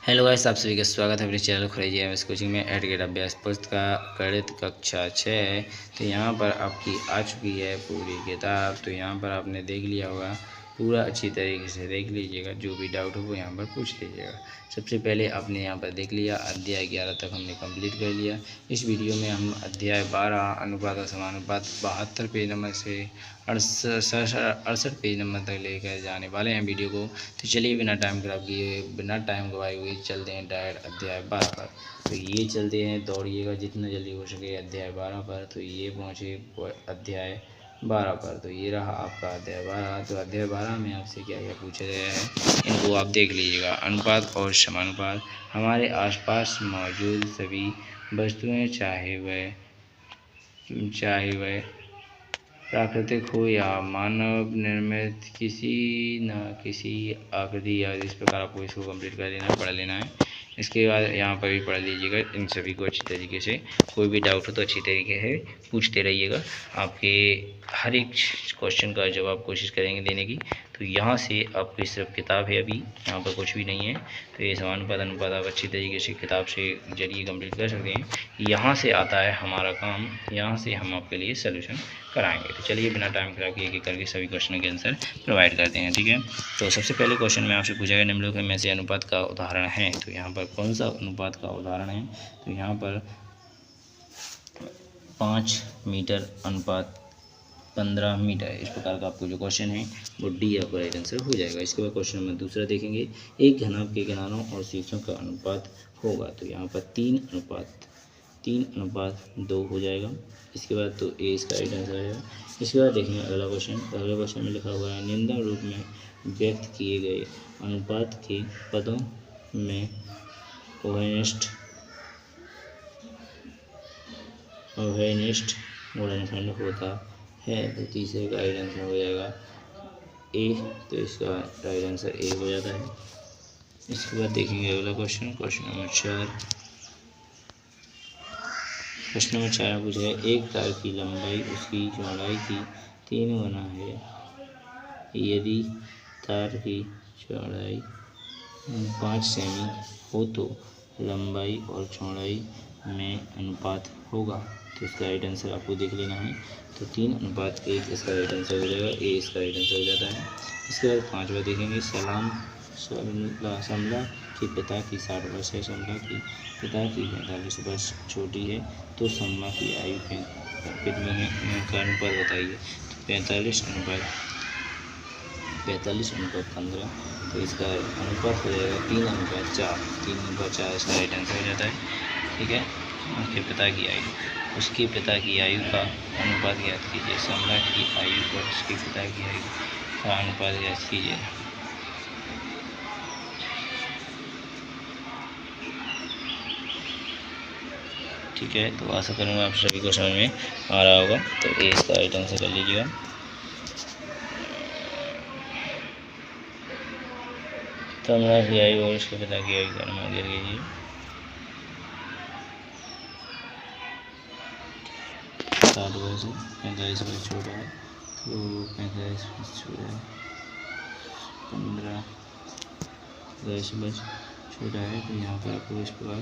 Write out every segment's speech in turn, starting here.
Hello guys, आप सभी का स्वागत है अपने चैनल खुरेजी एमएस कोचिंग में। एट गेट अभ्यास पुस्तक गणित कक्षा 6। तो यहाँ पर आपकी आ चुकी है पूरी किताब। तो यहाँ पर आपने देख लिया होगा, पूरा अच्छी तरीके से देख लीजिएगा। जो भी डाउट हो वो यहाँ पर पूछ लीजिएगा। सबसे पहले आपने यहाँ पर देख लिया अध्याय 11 तक हमने कंप्लीट कर लिया। इस वीडियो में हम अध्याय 12 अनुपात और समानुपात 72 पेज नंबर से 68 पेज नंबर तक लेकर जाने वाले हैं वीडियो को। तो चलिए बिना टाइम खराब किए, बिना टाइम गवाए हुए चलते हैं डायरेक्ट अध्याय 12 पर। तो ये चलते हैं, दौड़िएगा जितना जल्दी हो सके अध्याय 12 पर। तो ये पहुँचे अध्याय 12 पर। तो ये रहा आपका अध्याय 12। तो अध्याय 12 में आपसे क्या क्या पूछा गया है इनको आप देख लीजिएगा। अनुपात और समानुपात। हमारे आसपास मौजूद सभी वस्तुएं चाहे वह प्राकृतिक हो या मानव निर्मित, किसी न किसी आकृति या इस प्रकार आपको इसको कंप्लीट कर लेना है, पढ़ लेना है। इसके बाद यहाँ पर भी पढ़ लीजिएगा इन सभी को अच्छी तरीके से। कोई भी डाउट हो तो अच्छी तरीके से पूछते रहिएगा। आपके हर एक क्वेश्चन का जवाब कोशिश करेंगे देने की। तो यहाँ से आपकी सिर्फ किताब है, अभी यहाँ पर कुछ भी नहीं है। तो ये समानुपात अनुपात आप अच्छी तरीके से किताब से जरिए कंप्लीट कर सकते हैं। यहाँ से आता है हमारा काम, यहाँ से हम आपके लिए सोल्यूशन कराएंगे। तो चलिए बिना टाइम खराब किए एक करके सभी क्वेश्चन के आंसर प्रोवाइड करते हैं, ठीक है। तो सबसे पहले क्वेश्चन में आपसे पूछा गया निम्नलिखित में से अनुपात का उदाहरण है। तो यहाँ पर कौन सा अनुपात का उदाहरण है? तो यहाँ पर 5 मीटर अनुपात 15 मीटर, इस प्रकार का आपको जो क्वेश्चन है वो डी आपका राइट आंसर हो जाएगा। इसके बाद क्वेश्चन नंबर दूसरा देखेंगे, एक घनाभ के किनारों और शीर्षों का अनुपात होगा। तो यहाँ पर 3:2 हो जाएगा। इसके बाद तो ए इसका राइट आंसर है। इसके बाद देखेंगे अगला क्वेश्चन। अगला क्वेश्चन में लिखा हुआ है निम्न रूप में व्यक्त किए गए अनुपात के पदों में अवयनिष्ठ गुणनखंड होता है। तो तीसरे का राइट आंसर हो जाएगा ए। तो इसका राइट आंसर ए हो जाता है। इसके बाद देखेंगे अगला क्वेश्चन, क्वेश्चन नंबर 4। प्रश्न नंबर 4 पूछा है एक तार की लंबाई उसकी चौड़ाई की 3 गुना है। यदि तार की चौड़ाई 5 सेमी हो तो लंबाई और चौड़ाई में अनुपात होगा। तो इसका राइट आंसर आपको देख लेना है। तो 3:1 इसका राइट आंसर हो जाएगा, ए इसका राइट आंसर हो जाता है। इसके बाद 5वां देखेंगे, समला के पिता की 60 वर्ष है, समला की पिता की 45 वर्ष छोटी है। तो समला की आयु का अनुपात बताइए। तो 45:15। तो इसका अनुपात हो जाएगा 3:4। 3:4 इसका राइट आंसर हो जाता है, ठीक है। उसके पिता की आयु का अनुपात ज्ञात कीजिए। समला की आयु और उसके पिता की आयु का अनुपात ज्ञात कीजिए। ठीक है, तो आशा करूँगा आप सभी को समझ में आ रहा होगा। तो ए इसका राइट आंसर कर लीजिएगा। समला की आयु और उसके पिता की आयु का अनुमान ज्ञात कीजिए। 60 वर्ष 45 वर्ष छोटा है। तो 45 वर्ष छोटा है, 15 वर्ष छोटा है। तो यहाँ पर आपको इस प्रकार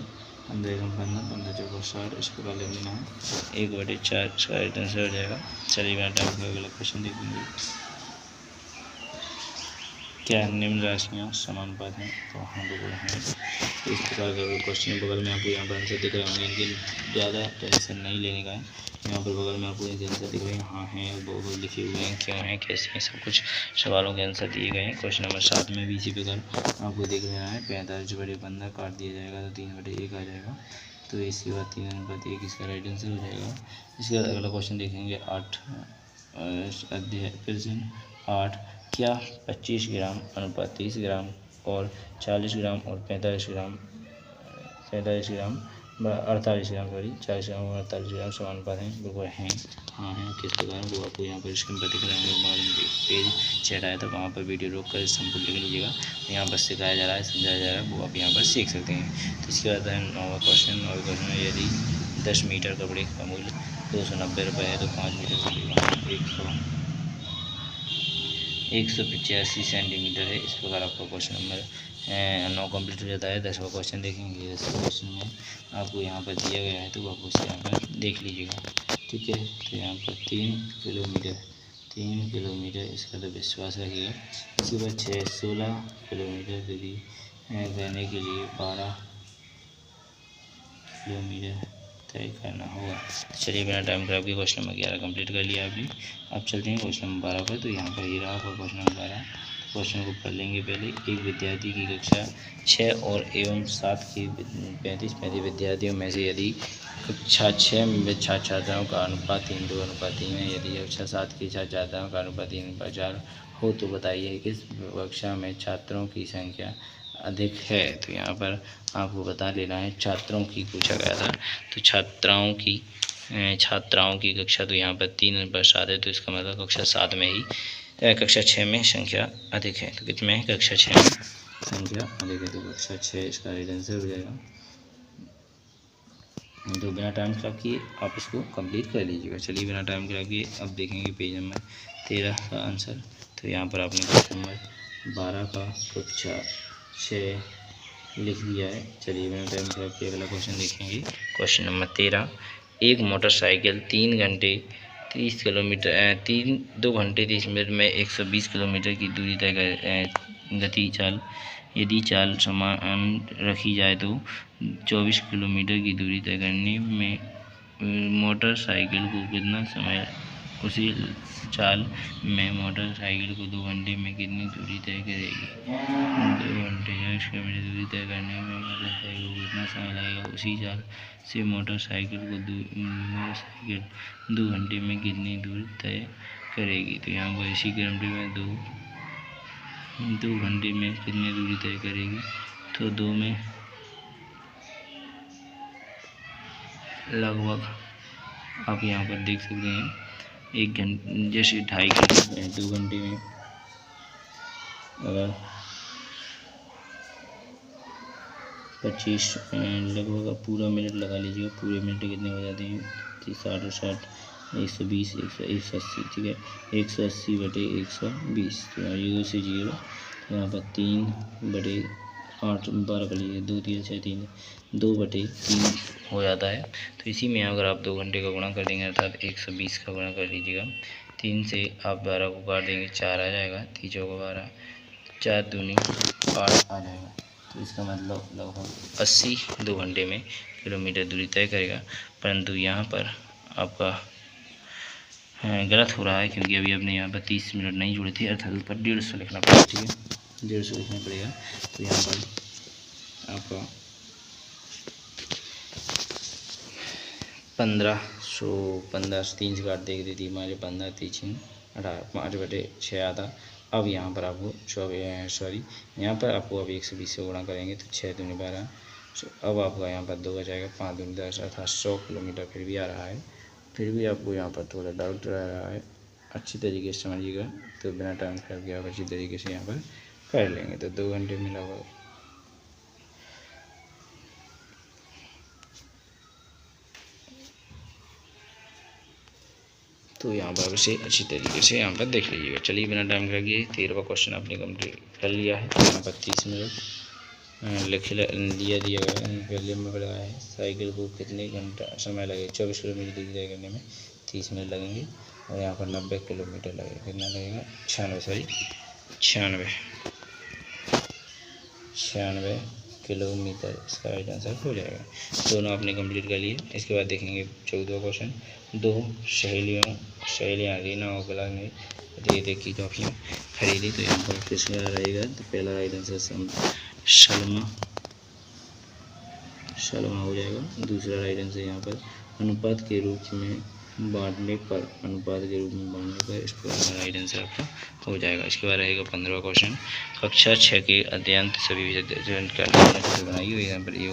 15 15 60 इस प्रकार लिख लेना है। 1/4 इसका राइट आंसर हो जाएगा। चलिए बिना टाइम का अगला क्वेश्चन देखेंगे। क्या निम्न राशियाँ समानुपात हैं? तो हाँ बिल्कुल हैं। इस प्रकार का क्वेश्चन बगल में आपको यहाँ पर आंसर दिख रहे होंगे। इनके ज़्यादा टेंशन नहीं लेने का है। यहाँ पर बगल में आपको इनके आंसर दिख रहे हैं, हाँ हैं, वो लिखे हुए हैं, क्यों हैं, कैसे हैं, सब कुछ सवालों के आंसर दिए गए हैं। क्वेश्चन नंबर 7 में भी इसी प्रकार आपको दिख रहा है। 45/15 काट दिया जाएगा तो 3/1 आ जाएगा। तो इसके बाद 3:1 इसका राइट आंसर हो जाएगा। इसके बाद अगला क्वेश्चन देखेंगे 8 अध्याय प्रश्न 8। क्या 25 ग्राम अनुपात 30 ग्राम और 40 ग्राम और 48 ग्राम 40 ग्राम और 48 ग्राम समानुपात हैं? बिल्कुल हैं, हाँ हैं। किस प्रकार वो आपको यहाँ पर स्क्रीन पर दिख रहे होंगे। पेज चैट आया था, वहाँ पर वीडियो रोक कर संपूर्ण लिख लीजिएगा। यहाँ पर सिखाया जा रहा है, समझाया जा रहा है, वो आप यहाँ पर सीख सकते हैं। तो इसके बाद 9वां क्वेश्चन और क्वेश्चन है यदि 10 मीटर कपड़े का मूल्य 290 रुपये है तो 5 मीटर कपड़े का मूल्य 185 सेंटीमीटर है। इस प्रकार आपका क्वेश्चन नंबर 9 कंप्लीट हो जाता है। 10वां क्वेश्चन देखेंगे। 10वें क्वेश्चन में आपको यहाँ पर दिया गया है तो आप उसे यहाँ पर देख लीजिएगा, ठीक है। तो यहाँ पर 3 किलोमीटर इसका तो विश्वास रखिएगा। इसके बाद 16 किलोमीटर दूरी रहने के लिए 12 किलोमीटर तय करना होगा। चलिए बिना टाइम खराब के क्वेश्चन नंबर 11 कंप्लीट कर लिया आपने। अब चलते हैं क्वेश्चन नंबर 12 पर। तो यहाँ पर ये रहा आपका क्वेश्चन नंबर 12। क्वेश्चन को पढ़ लेंगे पहले। एक विद्यार्थी की कक्षा 6 और एवं 7 के 35 विद्यार्थियों में से यदि कक्षा 6 में छात्र छात्राओं का अनुपात 3:2:3 है, यदि कक्षा 7 की छात्र छात्राओं का अनुपात 3:4 हो तो बताइए किस कक्षा में छात्रों की संख्या अधिक है। तो यहाँ पर आपको बता लेना है, छात्रों की पूछा गया था। तो छात्राओं की कक्षा तो यहाँ पर 3:7 है, तो इसका मतलब कक्षा 7 में ही कक्षा 6 में संख्या अधिक है। तो कितने में? कक्षा 6 में संख्या अधिक है, तो कक्षा 6 इसका राइट आंसर हो जाएगा। तो बिना टाइम खराब किए आप इसको कंप्लीट कर लीजिएगा। चलिए बिना टाइम खराब किए अब देखेंगे पेज नंबर 13 का आंसर। तो यहाँ पर आपने क्वेश्चन नंबर 12 का कक्षा 6 लिख दिया है। चलिए बिना टाइम खराब किए अगला क्वेश्चन देखेंगे। Question number 13। एक मोटरसाइकिल 2 घंटे 30 मिनट में 120 किलोमीटर की दूरी तय कर यदि चाल समान रखी जाए तो 24 किलोमीटर की दूरी तय करने में मोटरसाइकिल को कितना समय, उसी चाल में मोटरसाइकिल को 2 घंटे में कितनी दूरी तय करेगी। 2 घंटे 40 किलोमीटर दूरी तय करने में मोटरसाइकिल को कितना समय लगेगा, उसी चाल से मोटरसाइकिल 2 घंटे में कितनी दूरी तय करेगी। तो यहाँ पर इसी घंटे में 2 घंटे में कितनी दूरी तय करेगी, तो 2 में लगभग आप यहाँ पर देख सकते हैं 1 घंटे, जैसे 2.5 किलोमीटर है 2 घंटे में अगर 25 लगभग आप पूरा मिनट लगा लीजिएगा। पूरे मिनट कितने हो जाते हैं? 60 और 60 120 180, ठीक है। 180 बटे 120, तो ये 2 से 0, यहाँ पर 3/8 12 कर लीजिए, 2 3 6 3 2/3 हो जाता है। तो इसी में अगर आप 2 घंटे का गुणा कर देंगे अर्थात 120 का गुणा कर लीजिएगा। 3 से आप 12 को काट देंगे, 4 आ जाएगा, 3 चौका 12, 4 दूनी 8 आ जाएगा। तो इसका मतलब लगभग 80 2 घंटे में किलोमीटर दूरी तय करेगा। परंतु यहाँ पर आपका गलत हो रहा है, क्योंकि अभी आपने यहाँ पर 30 मिनट नहीं जुड़े थे, अर्थात ऊपर 150 लिखना पड़ेगा, ठीक है, 150 लिखना पड़ेगा। तो यहाँ पर आपका 15 से 3 से काट देगी, 3 हमारे 15 3 18 5/6 आता। अब यहाँ पर आपको यहाँ पर आपको अब 120 से गुणा करेंगे तो 6 दूनी 12। अब आपका यहाँ पर 2 बचाएगा, 5 दूनी 10 अर्थात 100 किलोमीटर फिर भी आ रहा है। फिर भी आपको यहाँ पर थोड़ा डाउट रह रहा है, अच्छी तरीके से समझिएगा। तो बिना टाइम खराब किए आप अच्छी तरीके से यहाँ पर कर लेंगे। तो 2 घंटे में लगभग तो यहाँ पर इसे अच्छी तरीके से यहाँ पर देख लीजिएगा। चलिए बिना टाइम खराब किए 13वां क्वेश्चन आपने कंप्लीट कर लिया है। यहाँ पर 30 मिनट दिया गया है, पहले में लगाया है। साइकिल को कितने घंटा समय लगेगा? 24 किलोमीटर दूरी तय करने में 30 मिनट लगेंगे, और यहाँ पर 90 किलोमीटर लगेगा। कितना लगेगा? 96 किलोमीटर इसका राइट आंसर हो जाएगा। दोनों आपने कंप्लीट कर लिए। इसके बाद देखेंगे 14वां क्वेश्चन। 2 सहेलियाँ रीना और गला ने रेत की टॉफियाँ खरीदी, तो यहाँ पर किसका रहेगा? तो पहला राइट आंसर शर्मा हो जाएगा। दूसरा राइट आंसर यहाँ पर अनुपात के रूप में बांटने पर इस प्रकार राइट आंसर आपका हो जाएगा। इसके बाद रहेगा 15वां क्वेश्चन। कक्षा 6 के अध्ययन सभी विषय बनाइए। यहाँ पर ए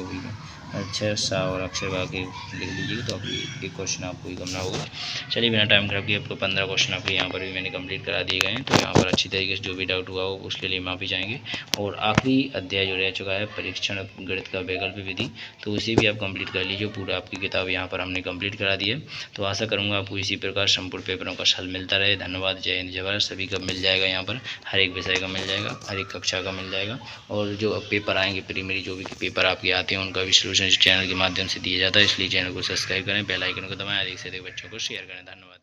अक्षर सा और अक्षर बाकी लिख लीजिएगा तो आपकी एक क्वेश्चन आपको ही करना होगा। चलिए बिना टाइम खराब किए आपको 15 क्वेश्चन आपके यहाँ पर भी मैंने कंप्लीट करा दिए गए हैं। तो यहाँ पर अच्छी तरीके से जो भी डाउट हुआ हो उसके लिए माफ़ी चाहेंगे। और आखिरी अध्याय जो रह चुका है परीक्षण गणित का वैकल्पिक विधि, तो उसे भी आप कंप्लीट कर लीजिए। पूरा आपकी किताब यहाँ पर हमने कंप्लीट करा दी है। तो आशा करूँगा आपको इसी प्रकार संपूर्ण पेपरों का हल मिलता रहे। धन्यवाद। जय हिंद जय भारत। सभी का मिल जाएगा, यहाँ पर हर एक विषय का मिल जाएगा, हर एक कक्षा का मिल जाएगा। और जो पेपर आएंगे प्राइमरी जो भी पेपर आपके आते हैं उनका भी सलूशन इस चैनल के माध्यम से दिया जाता है। इसलिए चैनल को सब्सक्राइब करें, बेल आइकन को दबाएं, अधिक से अधिक बच्चों को शेयर करें। धन्यवाद।